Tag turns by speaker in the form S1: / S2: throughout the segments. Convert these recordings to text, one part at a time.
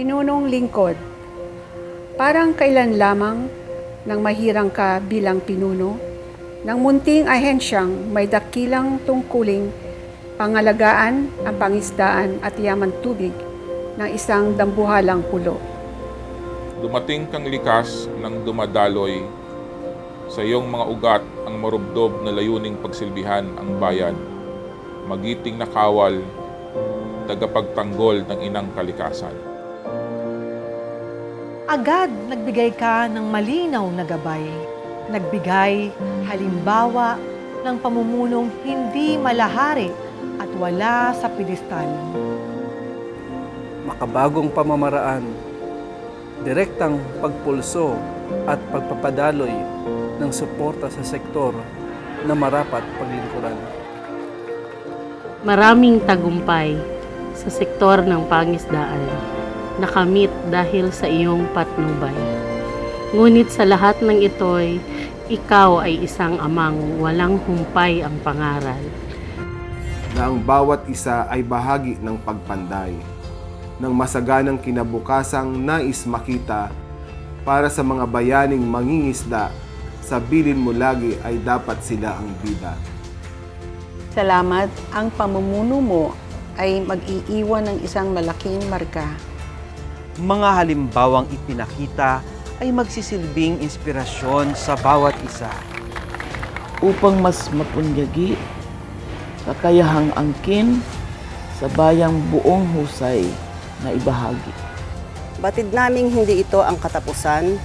S1: Pinunong lingkod. Parang kailan lamang nang mahirang ka bilang pinuno ng munting ahensyang may dakilang tungkuling pangalagaan ang pangisdaan at yaman tubig ng isang dambuhalang pulo.
S2: Dumating kang likas ng dumadaloy sa iyong mga ugat ang marubdob na layuning pagsilbihan ang bayan, magiting na kawal, tagapagtanggol ng inang kalikasan.
S3: Agad nagbigay ka ng malinaw na gabay. Nagbigay halimbawa ng pamumunong hindi malahari at wala sa pidestal.
S4: Makabagong pamamaraan, direktang pagpulso at pagpapadaloy ng suporta sa sektor na marapat paglingkuran.
S5: Maraming tagumpay sa sektor ng pangisdaan nakamit dahil sa iyong patnubay. Ngunit sa lahat ng ito'y ikaw ay isang amang walang humpay ang pangaral.
S6: Na ang bawat isa ay bahagi ng pagpanday, ng masaganang kinabukasang nais makita para sa mga bayaning mangingisda, sa bilin mo lagi ay dapat sila ang bida.
S1: Salamat, ang pamumuno mo ay mag-iiwan ng isang malaking marka.
S7: Mga halimbawang ipinakita ay magsisilbing inspirasyon sa bawat isa.
S8: Upang mas mapunyagi, kakayahang angkin sa bayang buong husay na ibahagi.
S9: Batid naming hindi ito ang katapusan.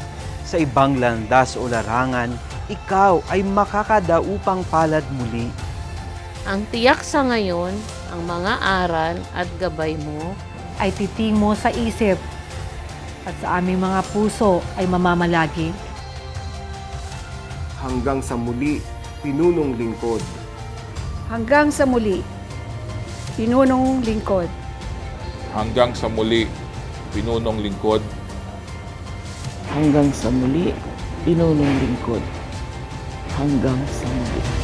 S7: Sa ibang landas o larangan, ikaw ay makakadaupang palad muli.
S5: Ang tiyak sa ngayon, ang mga aral at gabay mo
S3: Ay titing mo sa isip at sa aming mga puso ay mamamalagi.
S6: Hanggang sa muli, pinunong lingkod.
S1: Hanggang sa muli, pinunong lingkod.
S2: Hanggang sa muli, pinunong lingkod.
S8: Hanggang sa muli, pinunong lingkod. Hanggang sa muli.